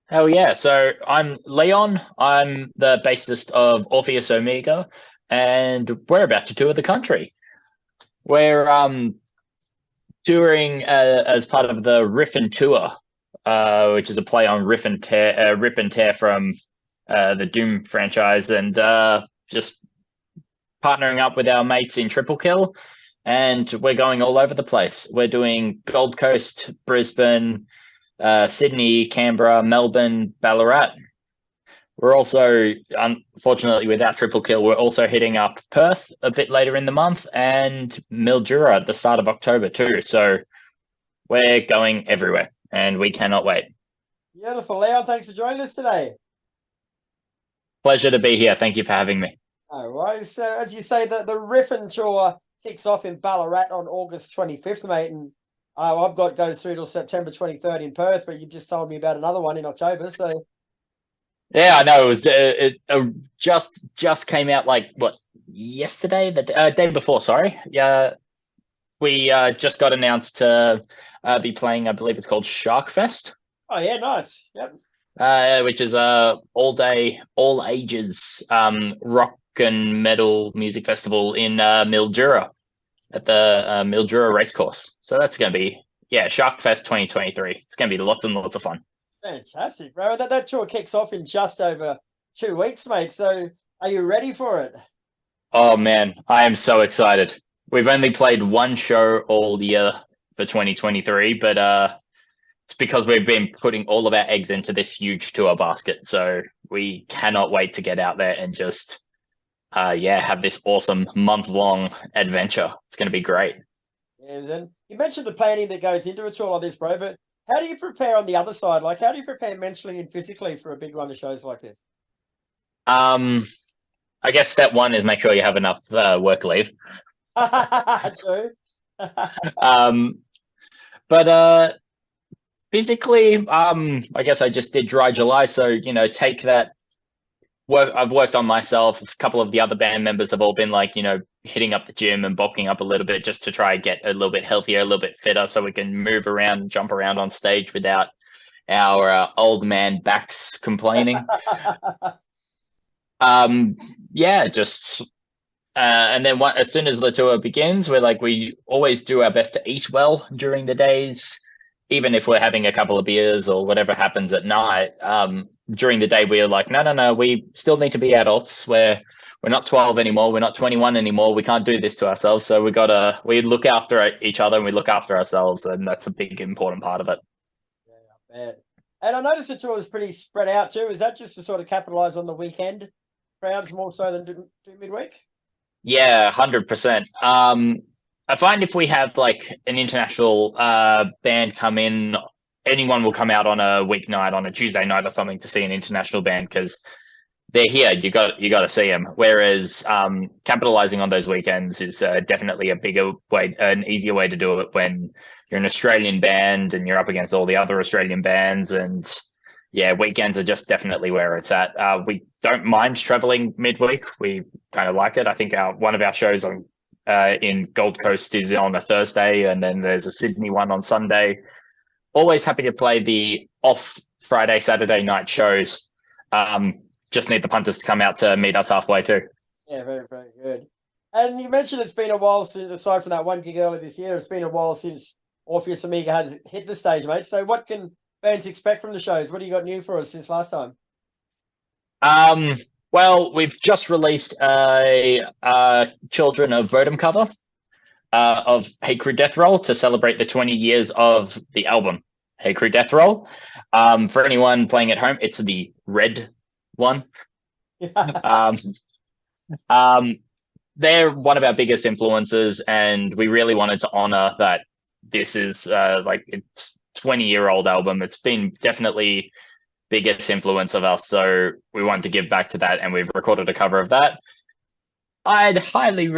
Hell yeah. So I'm Leon. I'm the bassist of Orpheus Omega, and we're about to tour the country. We're touring as part of the Riff N Tour, which is a play on Rip and Tear from the Doom franchise, and just partnering up with our mates in Triple Kill, and we're going all over the place. We're doing Gold Coast, Brisbane, Sydney, Canberra, Melbourne, Ballarat. We're also, unfortunately, without Triple Kill, we're also hitting up Perth a bit later in the month and Mildura at the start of October too. So we're going everywhere and we cannot wait. Beautiful, Leon. Thanks for joining us today. Pleasure to be here. Thank you for having me. No worries. So, as you say, the Riff N Tour kicks off in Ballarat on August 25th, mate. And I've got goes through till September 23rd in Perth, but you've just told me about another one in October. So, Yeah, I know. It was just came out like what yesterday, the day before. Sorry. Yeah, we just got announced to be playing. I believe it's called Shark Fest. oh, yeah, nice. Yep. Which is a all day, all ages rock and metal music festival in Mildura at the Mildura Racecourse. So that's going to be Shark Fest 2023. It's going to be lots and lots of fun. Fantastic, bro. That tour kicks off in just over 2 weeks, mate. So, are you ready for it? Oh man, I am so excited. We've only played one show all year for 2023, but it's because we've been putting all of our eggs into this huge tour basket. So we cannot wait to get out there and just have this awesome month-long adventure. It's going to be great. Yes, and you mentioned the planning that goes into a tour like this, bro. But how do you prepare on the other side? Like, how do you prepare mentally and physically for a big run of shows like this? Um, I guess step one is make sure you have enough work leave. True. Um, but physically, I guess I just did dry July, so take that work. I've worked on myself. A couple of the other band members have all been like, hitting up the gym and bulking up a little bit just to try and get a little bit healthier, a little bit fitter, so we can move around, jump around on stage without our old man backs complaining. Just and then as soon as the tour begins, we always do our best to eat well during the days, even if we're having a couple of beers or whatever happens at night. During the day, we're like, no, we still need to be adults. We're not 12 anymore. We're not 21 anymore. We can't do this to ourselves. So we look after each other and we look after ourselves, and that's a big important part of it. Yeah, and I noticed the tour is pretty spread out too. Is that just to sort of capitalize on the weekend crowds more so than do midweek? Yeah, 100%. I find if we have like an international band come in, anyone will come out on a weeknight, on a Tuesday night or something to see an international band because they're here. You got to see them. Whereas capitalizing on those weekends is definitely a bigger way, an easier way to do it when you're an Australian band and you're up against all the other Australian bands. And yeah, weekends are just definitely where it's at. We don't mind traveling midweek. We kind of like it. I think one of our shows on in Gold Coast is on a Thursday, and then there's a Sydney one on Sunday. Always happy to play the off Friday, Saturday night shows. Just need the punters to come out to meet us halfway too. Yeah, very, very good. And you mentioned it's been a while since, aside from that one gig earlier this year, it's been a while since Orpheus Omega has hit the stage, mate. So what can fans expect from the shows? What do you got new for us since last time? Well, we've just released a Children of Bodom cover of Hey Crew Death Roll to celebrate the 20 years of the album Hey Crew Death Roll. For anyone playing at home, it's the red one. They're one of our biggest influences, and we really wanted to honor that. This is it's 20-year-old album. It's been definitely biggest influence of us, so we wanted to give back to that, and we've recorded a cover of that. I'd highly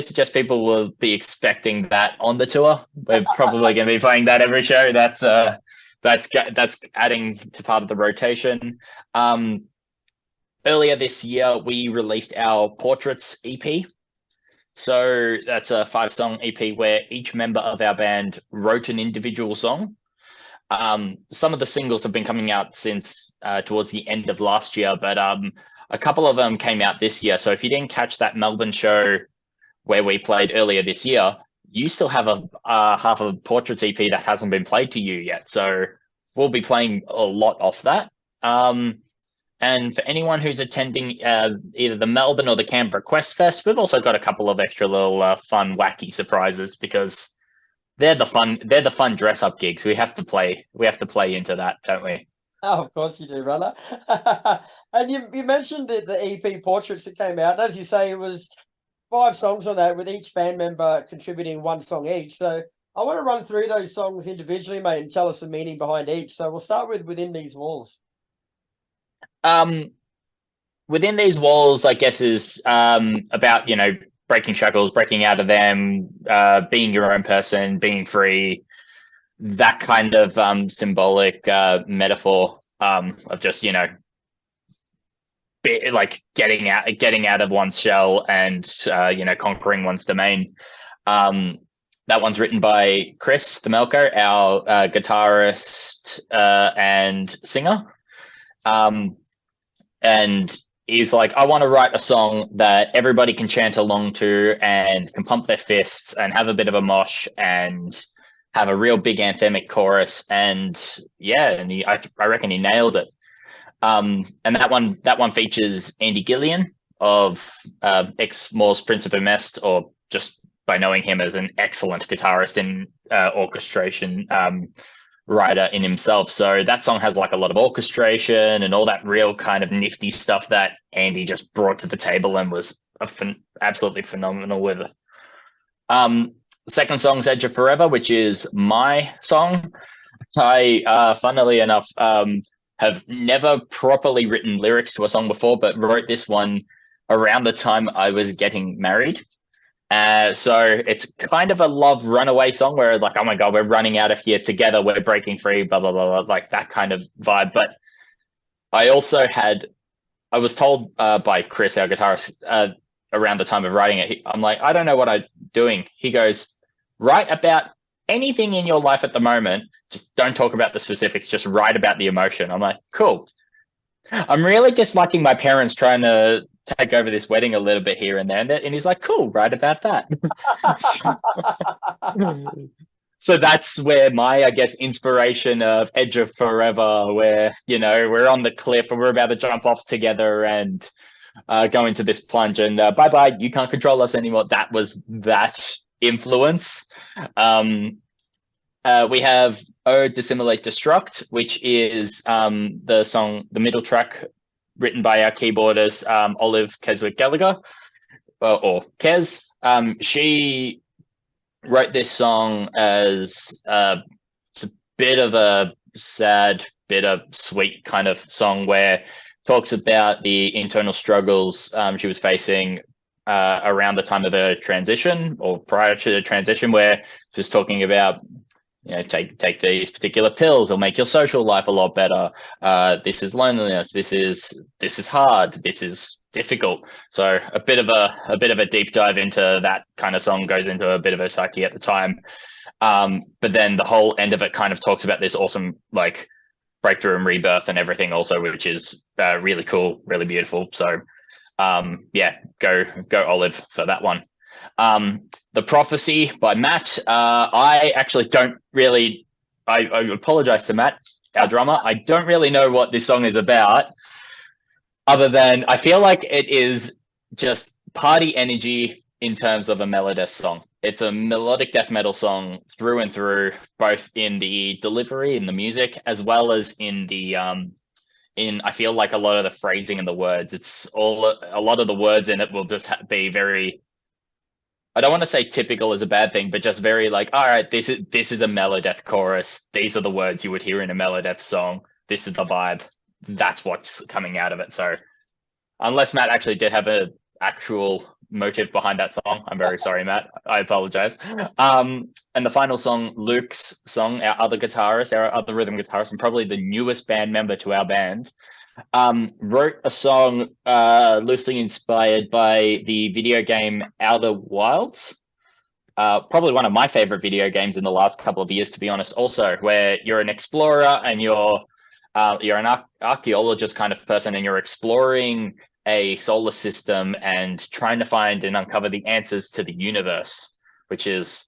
suggest people will be expecting that on the tour. We're probably going to be playing that every show. That's adding to part of the rotation. Earlier this year, we released our Portraits EP. So that's a 5-song EP where each member of our band wrote an individual song. Some of the singles have been coming out since towards the end of last year, but a couple of them came out this year. So if you didn't catch that Melbourne show where we played earlier this year, you still have a half of Portraits EP that hasn't been played to you yet. So we'll be playing a lot off that. And for anyone who's attending either the Melbourne or the Canberra Quest Fest, we've also got a couple of extra little fun, wacky surprises because they're the fun dress up gigs. We have to play into that, don't we? Oh, of course you do, brother. And you mentioned the EP Portraits that came out. As you say, it was 5 songs on that, with each band member contributing 1 song each. So I want to run through those songs individually, mate, and tell us the meaning behind each. So we'll start with Within These Walls. Within These Walls, I guess, is about, breaking shackles, breaking out of them, being your own person, being free, that kind of symbolic metaphor of just, like getting out of one's shell and conquering one's domain. That one's written by Kris the Melko, our guitarist and singer. And he's like, I want to write a song that everybody can chant along to and can pump their fists and have a bit of a mosh and have a real big anthemic chorus. And yeah, and I reckon he nailed it. And that one features Andy Gillian of ex-Moors Prince of Emest, or just by knowing him as an excellent guitarist and orchestration writer in himself. So that song has like a lot of orchestration and all that real kind of nifty stuff that Andy just brought to the table and was absolutely phenomenal with. Second song's Edge of Forever, which is my song. I funnily enough have never properly written lyrics to a song before, but wrote this one around the time I was getting married. So it's kind of a love runaway song where like, oh my God, we're running out of here together. We're breaking free, blah, blah, blah, blah, like that kind of vibe. But I was told by Kris, our guitarist, around the time of writing it, I'm like, I don't know what I'm doing. He goes, write about anything in your life at the moment. Just don't talk about the specifics. Just write about the emotion. I'm like, cool. I'm really just liking my parents trying to take over this wedding a little bit here and there. And he's like, cool, write about that. So that's where my, I guess, inspiration of Edge of Forever, where, we're on the cliff and we're about to jump off together and go into this plunge and bye-bye, you can't control us anymore. That was that influence. We have Ode Dissimulate Destruct, which is the middle track written by our keyboardist, Olive Keswick Gallagher, or Kes. She wrote this song as it's a bit of a sad, bittersweet kind of song where talks about the internal struggles she was facing around the time of the transition or prior to the transition, where she was talking about, take these particular pills, it'll make your social life a lot better. This is loneliness. This is hard. This is difficult. So a bit of a deep dive into that kind of song, goes into a bit of her psyche at the time. But then the whole end of it kind of talks about this awesome like breakthrough and rebirth and everything also, which is really cool, really beautiful. So go Olive for that one. The Prophecy by Matt. I actually don't really, I apologize to Matt, our drummer. I don't really know what this song is about, other than I feel like it is just party energy in terms of a melodic song. It's a melodic death metal song through and through, both in the delivery, in the music, as well as in the I feel like a lot of the phrasing and the words. A lot of the words in it will just be very, I don't want to say typical is a bad thing, but just very like, all right, this is a melodeth chorus. These are the words you would hear in a melodeth song. This is the vibe. That's what's coming out of it. So unless Matt actually did have an actual motive behind that song, I'm very sorry, Matt. I apologize. And the final song, Luke's song, our other rhythm guitarist, and probably the newest band member to our band, wrote a song loosely inspired by the video game Outer Wilds. probably one of my favorite video games in the last couple of years, to be honest. Also, where you're an explorer and you're an archaeologist kind of person, and you're exploring a solar system and trying to find and uncover the answers to the universe, which is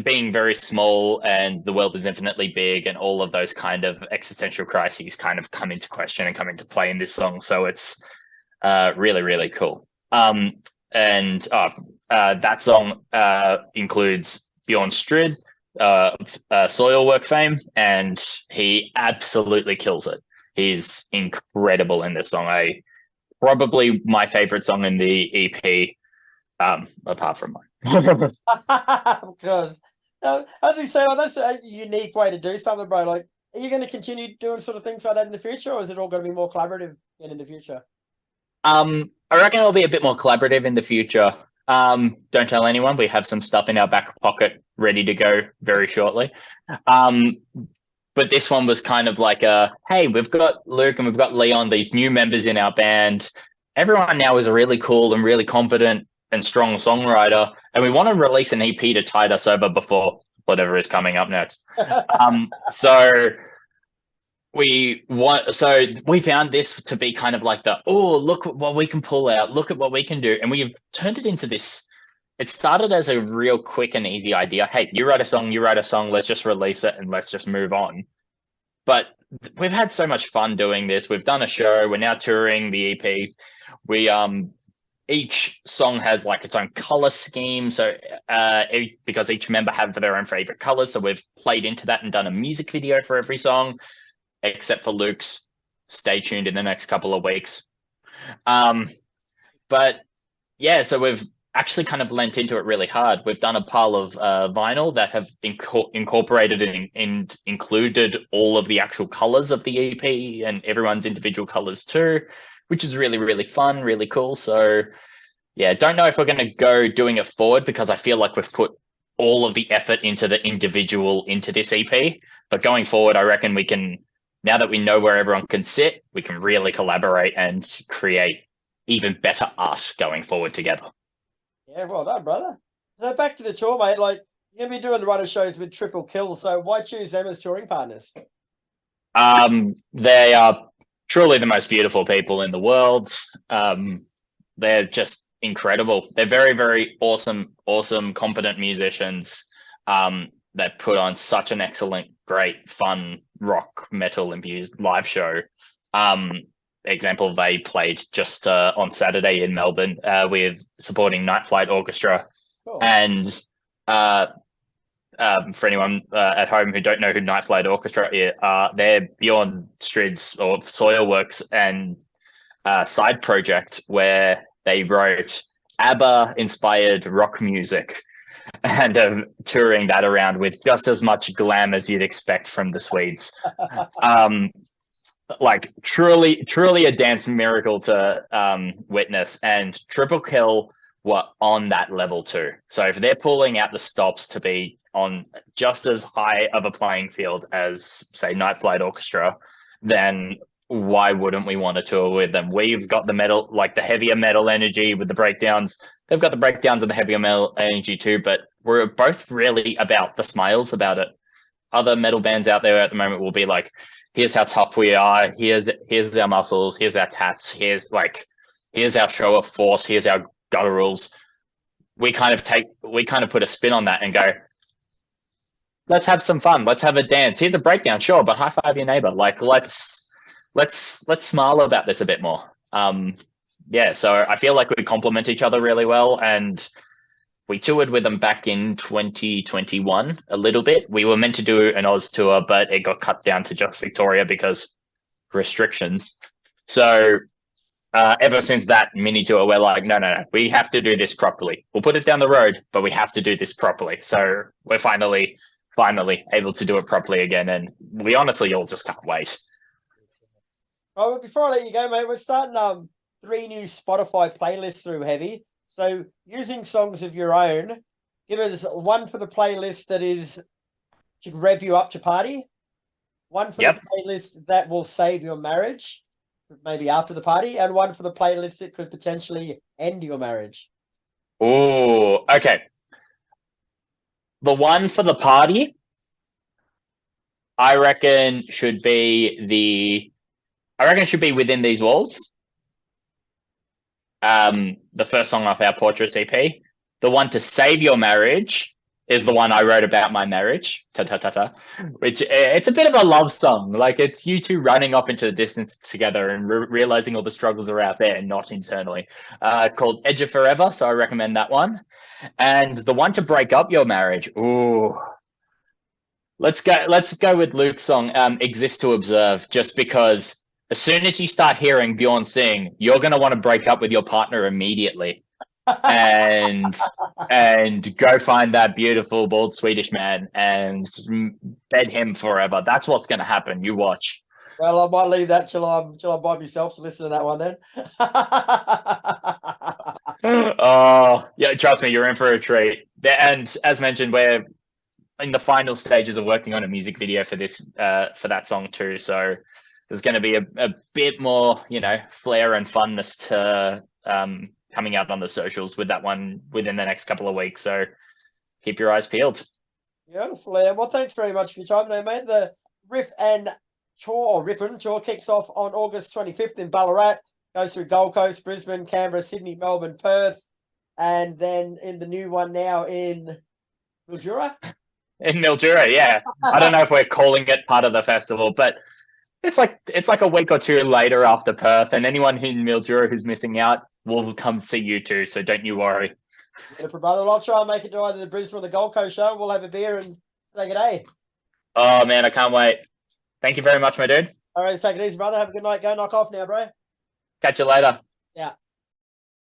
being very small and the world is infinitely big, and all of those kind of existential crises kind of come into question and come into play in this song. So it's really, really cool. And that song includes Bjorn Strid, Soilwork fame, and he absolutely kills it. He's incredible in this song. Probably my favorite song in the EP, apart from mine. Because as we say, that's a unique way to do something, bro. Like, are you going to continue doing sort of things like that in the future, or is it all going to be more collaborative in the future? I reckon it'll be a bit more collaborative in the future. Don't tell anyone. We have some stuff in our back pocket ready to go very shortly. But this one was kind of like hey, we've got Luke and we've got Leon, these new members in our band. Everyone now is a really cool and really competent and strong songwriter, and we want to release an EP to tide us over before whatever is coming up next. So we found this to be kind of like look at what we can pull out, look at what we can do, and we've turned it into this. It started as a real quick and easy idea. Hey, you write a song, let's just release it and let's just move on. But we've had so much fun doing this. We've done a show, we're now touring the EP. We each song has like its own color scheme, so because each member have their own favorite colors, so we've played into that and done a music video for every song, except for Luke's. Stay tuned in the next couple of weeks. But yeah, so we've actually kind of lent into it really hard. We've done a pile of vinyl that have incorporated and included all of the actual colors of the EP and everyone's individual colors too, which is really, really fun, really cool. So yeah, don't know if we're going to go doing it forward, because I feel like we've put all of the effort into the individual into this EP. But going forward, I reckon we can, now that we know where everyone can sit, we can really collaborate and create even better art going forward together. Yeah, well done, brother. So back to the tour, mate. Like, you're going to be doing the runner shows with Triple Kill, so why choose them as touring partners? They are truly the most beautiful people in the world. They're just incredible. They're very, very awesome, competent musicians that put on such an excellent, great, fun, rock, metal infused live show. Example, they played just on Saturday in Melbourne with supporting Night Flight Orchestra. Cool. And for anyone at home who don't know who Night Flight Orchestra is, they're Bjorn Strid's or Soilworks and side project where they wrote ABBA-inspired rock music and touring that around with just as much glam as you'd expect from the Swedes. Like truly a dance miracle to witness, and Triple Kill were on that level too. So if they're pulling out the stops to be on just as high of a playing field as, say, Night Flight Orchestra, then why wouldn't we want to tour with them? We've got the metal, like the heavier metal energy with the breakdowns. They've got the breakdowns and the heavier metal energy too, but we're both really about the smiles about it. Other metal bands out there at the moment will be like, here's how tough we are, here's our muscles, here's our tats, here's our show of force, here's our gutturals. We kind of put a spin on that and go, let's have some fun, let's have a dance. Here's a breakdown, sure, but high five your neighbor. Like let's smile about this a bit more. Yeah, so I feel like we complement each other really well, and we toured with them back in 2021 a little bit. We were meant to do an Oz tour, but it got cut down to just Victoria because restrictions. So ever since that mini tour, we're like, no, we have to do this properly. We'll put it down the road, but we have to do this properly. So we're finally able to do it properly again, and we honestly all just can't wait. Oh, but before I let you go, mate, we're starting 3 new Spotify playlists through Heavy. So using songs of your own, give us one for the playlist that should rev you up to party, one for the playlist that will save your marriage, maybe after the party, and one for the playlist that could potentially end your marriage. Oh, okay. The one for the party, I reckon should be Within These Walls. The first song off our Portraits EP. The one to save your marriage is the one I wrote about my marriage. Ta ta ta ta. Which it's a bit of a love song. Like it's you two running off into the distance together and realizing all the struggles are out there and not internally. Called Edge of Forever. So I recommend that one. And the one to break up your marriage. Ooh. Let's go with Luke's song, Exist to Observe, just because as soon as you start hearing Bjorn sing, you're gonna want to break up with your partner immediately. and go find that beautiful bald Swedish man and bed him forever. That's what's gonna happen. You watch. Well, I might leave that till I buy myself to listen to that one then. Oh yeah, trust me, you're in for a treat. And as mentioned, we're in the final stages of working on a music video for this for that song too. So there's going to be a bit more, flair and funness to coming out on the socials with that one within the next couple of weeks. So keep your eyes peeled. Beautiful. Well, thanks very much for your time today, mate. The Riff N Tour kicks off on August 25th in Ballarat. Goes through Gold Coast, Brisbane, Canberra, Sydney, Melbourne, Perth, and then in the new one now in Mildura. In Mildura, yeah. I don't know if we're calling it part of the festival, but it's like a week or two later after Perth, and anyone in Mildura who's missing out will come see you too. So don't you worry. Brother, well, I'll try and make it to either the Brisbane or the Gold Coast show. We'll have a beer and take it, eh? Oh man, I can't wait. Thank you very much, my dude. All right, take it easy, brother. Have a good night. Go knock off now, bro. Catch you later. Yeah.